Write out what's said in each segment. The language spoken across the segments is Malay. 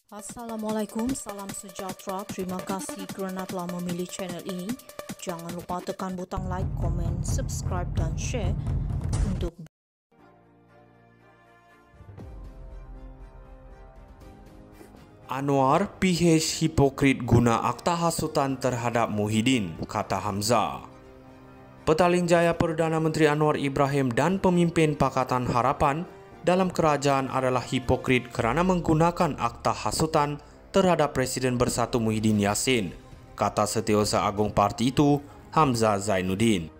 Assalamualaikum, salam sejahtera. Terima kasih kerana telah memilih channel ini. Jangan lupa tekan butang like, komen, subscribe dan share untuk Anwar PH hipokrit guna akta hasutan terhadap Muhyiddin, kata Hamzah. Petaling Jaya Perdana Menteri Anwar Ibrahim dan pemimpin Pakatan Harapan dalam kerajaan adalah hipokrit kerana menggunakan akta hasutan terhadap Presiden Bersatu Muhyiddin Yassin, kata Setiausaha Agung Parti itu, Hamzah Zainuddin.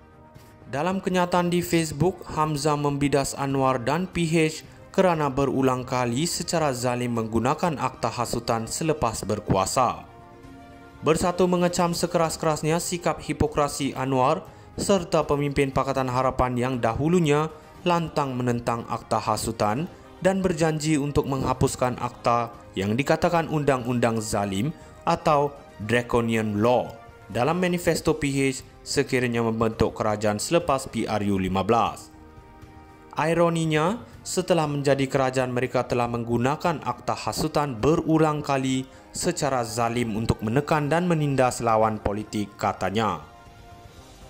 Dalam kenyataan di Facebook, Hamzah membidas Anwar dan PH kerana berulang kali secara zalim menggunakan akta hasutan selepas berkuasa. Bersatu mengecam sekeras-kerasnya sikap hipokrasi Anwar serta pemimpin Pakatan Harapan yang dahulunya lantang menentang akta hasutan dan berjanji untuk menghapuskan akta yang dikatakan undang-undang zalim atau draconian law dalam manifesto PH sekiranya membentuk kerajaan selepas PRU 15. Ironinya, setelah menjadi kerajaan mereka telah menggunakan akta hasutan berulang kali secara zalim untuk menekan dan menindas lawan politik, katanya.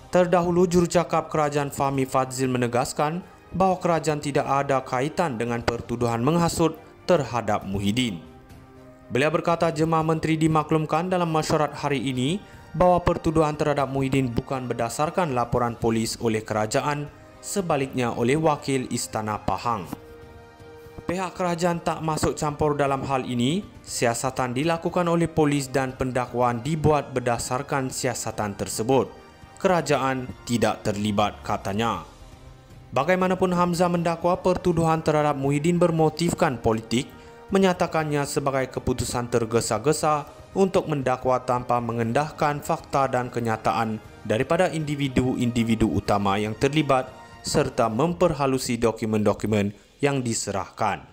Terdahulu, jurucakap kerajaan Fahmi Fadzil menegaskan bahawa kerajaan tidak ada kaitan dengan pertuduhan menghasut terhadap Muhyiddin. Beliau berkata jemaah menteri dimaklumkan dalam mesyuarat hari ini bahawa pertuduhan terhadap Muhyiddin bukan berdasarkan laporan polis oleh kerajaan, sebaliknya oleh wakil Istana Pahang. Pihak kerajaan tak masuk campur dalam hal ini. Siasatan dilakukan oleh polis dan pendakwaan dibuat berdasarkan siasatan tersebut. Kerajaan tidak terlibat, katanya. Bagaimanapun, Hamzah mendakwa pertuduhan terhadap Muhyiddin bermotifkan politik, menyatakannya sebagai keputusan tergesa-gesa untuk mendakwa tanpa mengendahkan fakta dan kenyataan daripada individu-individu utama yang terlibat serta memperhalusi dokumen-dokumen yang diserahkan.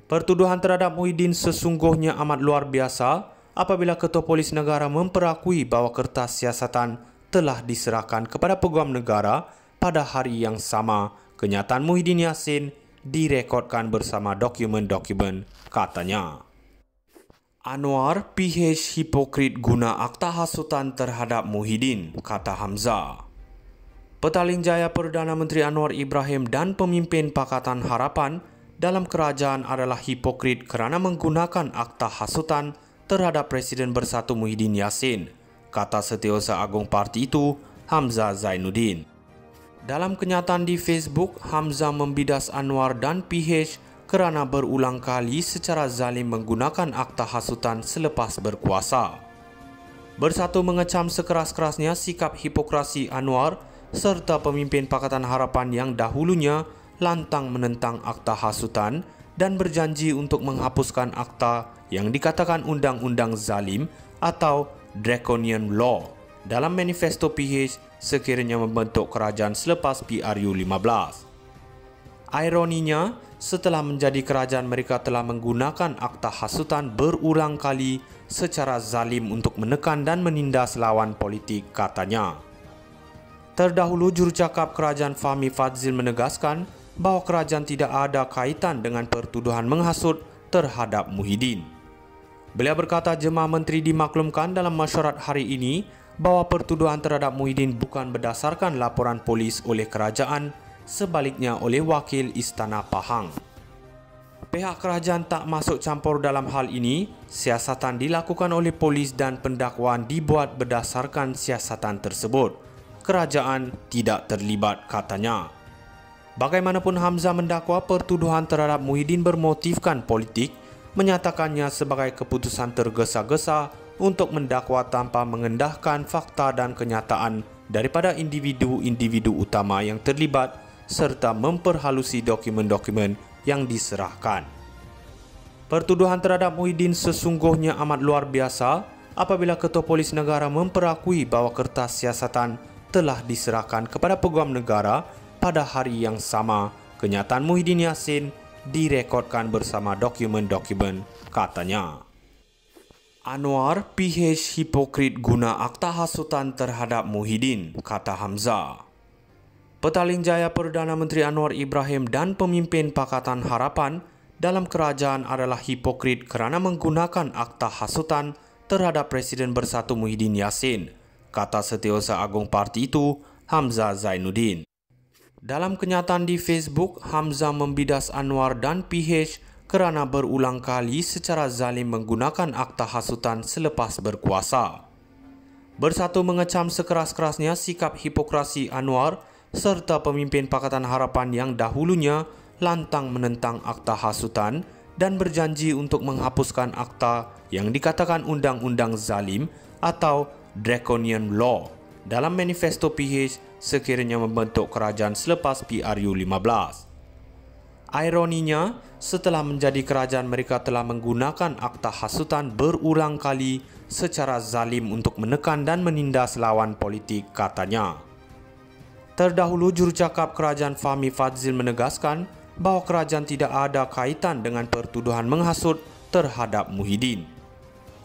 Pertuduhan terhadap Muhyiddin sesungguhnya amat luar biasa apabila Ketua Polis Negara memperakui bahawa kertas siasatan telah diserahkan kepada Peguam Negara pada hari yang sama kenyataan Muhyiddin Yassin direkodkan bersama dokumen-dokumen, katanya. Anwar PH hipokrit guna akta hasutan terhadap Muhyiddin, kata Hamzah. Petaling Jaya Perdana Menteri Anwar Ibrahim dan pemimpin Pakatan Harapan dalam kerajaan adalah hipokrit kerana menggunakan akta hasutan terhadap Presiden Bersatu Muhyiddin Yassin, kata Setiausaha Agung Parti itu, Hamzah Zainuddin. Dalam kenyataan di Facebook, Hamzah membidas Anwar dan PH kerana berulang kali secara zalim menggunakan akta hasutan selepas berkuasa. Bersatu mengecam sekeras-kerasnya sikap hipokrasi Anwar serta pemimpin Pakatan Harapan yang dahulunya lantang menentang akta hasutan dan berjanji untuk menghapuskan akta yang dikatakan undang-undang zalim atau draconian law dalam manifesto PH sekiranya membentuk kerajaan selepas PRU 15. Ironinya, setelah menjadi kerajaan mereka telah menggunakan akta hasutan berulang kali secara zalim untuk menekan dan menindas lawan politik, katanya. Terdahulu, jurucakap kerajaan Fahmi Fadzil menegaskan bahawa kerajaan tidak ada kaitan dengan pertuduhan menghasut terhadap Muhyiddin. Beliau berkata jemaah menteri dimaklumkan dalam mesyuarat hari ini bahawa pertuduhan terhadap Muhyiddin bukan berdasarkan laporan polis oleh kerajaan, sebaliknya oleh wakil Istana Pahang. Pihak kerajaan tak masuk campur dalam hal ini. Siasatan dilakukan oleh polis dan pendakwaan dibuat berdasarkan siasatan tersebut. Kerajaan tidak terlibat, katanya. Bagaimanapun, Hamzah mendakwa pertuduhan terhadap Muhyiddin bermotifkan politik, menyatakannya sebagai keputusan tergesa-gesa untuk mendakwa tanpa mengendahkan fakta dan kenyataan daripada individu-individu utama yang terlibat serta memperhalusi dokumen-dokumen yang diserahkan. Pertuduhan terhadap Muhyiddin sesungguhnya amat luar biasa apabila Ketua Polis Negara memperakui bahawa kertas siasatan telah diserahkan kepada Peguam Negara pada hari yang sama kenyataan Muhyiddin Yassin direkodkan bersama dokumen-dokumen, katanya. Anwar PH hipokrit guna akta hasutan terhadap Muhyiddin, kata Hamzah. Petaling Jaya Perdana Menteri Anwar Ibrahim dan pemimpin Pakatan Harapan dalam kerajaan adalah hipokrit kerana menggunakan akta hasutan terhadap Presiden Bersatu Muhyiddin Yassin, kata Setiausaha Agung Parti itu, Hamzah Zainuddin. Dalam kenyataan di Facebook, Hamzah membidas Anwar dan PH kerana berulang kali secara zalim menggunakan akta hasutan selepas berkuasa. Bersatu mengecam sekeras-kerasnya sikap hipokrasi Anwar serta pemimpin Pakatan Harapan yang dahulunya lantang menentang akta hasutan dan berjanji untuk menghapuskan akta yang dikatakan undang-undang zalim atau draconian law dalam manifesto PH sekiranya membentuk kerajaan selepas PRU 15. Ironinya, setelah menjadi kerajaan mereka telah menggunakan akta hasutan berulang kali secara zalim untuk menekan dan menindas lawan politik, katanya. Terdahulu, jurucakap kerajaan Fahmi Fadzil menegaskan bahawa kerajaan tidak ada kaitan dengan pertuduhan menghasut terhadap Muhyiddin.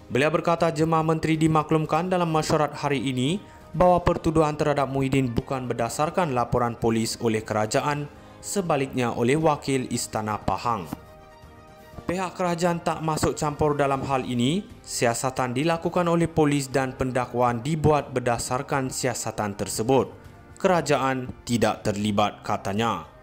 Beliau berkata jemaah menteri dimaklumkan dalam mesyuarat hari ini bahawa pertuduhan terhadap Muhyiddin bukan berdasarkan laporan polis oleh kerajaan, sebaliknya oleh wakil Istana Pahang. Pihak kerajaan tak masuk campur dalam hal ini, siasatan dilakukan oleh polis dan pendakwaan dibuat berdasarkan siasatan tersebut. Kerajaan tidak terlibat, katanya.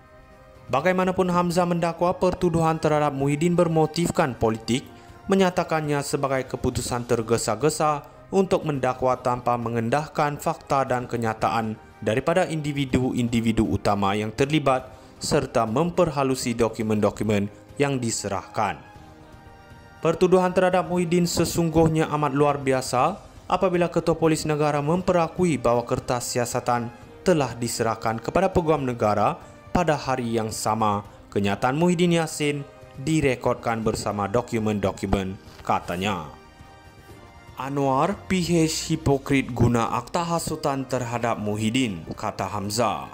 Bagaimanapun, Hamzah mendakwa pertuduhan terhadap Muhyiddin bermotifkan politik, menyatakannya sebagai keputusan tergesa-gesa untuk mendakwa tanpa mengendahkan fakta dan kenyataan daripada individu-individu utama yang terlibat serta memperhalusi dokumen-dokumen yang diserahkan. Pertuduhan terhadap Muhyiddin sesungguhnya amat luar biasa apabila Ketua Polis Negara memperakui bahawa kertas siasatan telah diserahkan kepada Peguam Negara pada hari yang sama kenyataan Muhyiddin Yassin direkodkan bersama dokumen-dokumen, katanya. Anwar, PH hipokrit guna akta hasutan terhadap Muhyiddin, kata Hamzah.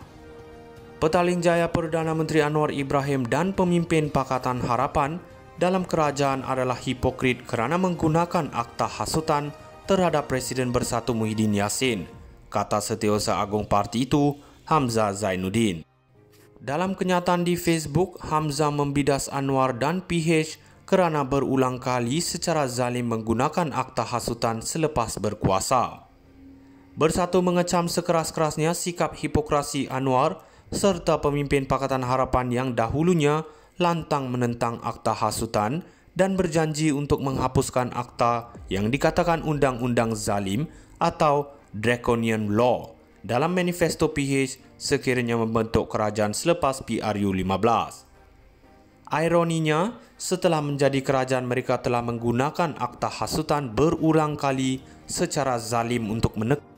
Petaling jaya Perdana Menteri Anwar Ibrahim dan pemimpin Pakatan Harapan dalam kerajaan adalah hipokrit kerana menggunakan akta hasutan terhadap Presiden Bersatu Muhyiddin Yassin, kata Setiausaha Agung Parti itu, Hamzah Zainuddin. Dalam kenyataan di Facebook, Hamzah membidas Anwar dan PH kerana berulang kali secara zalim menggunakan akta hasutan selepas berkuasa. Bersatu mengecam sekeras-kerasnya sikap hipokrasi Anwar serta pemimpin Pakatan Harapan yang dahulunya lantang menentang akta hasutan dan berjanji untuk menghapuskan akta yang dikatakan undang-undang zalim atau draconian law dalam manifesto PH sekiranya membentuk kerajaan selepas PRU 15. Ironinya, setelah menjadi kerajaan mereka telah menggunakan akta hasutan berulang kali secara zalim untuk menekan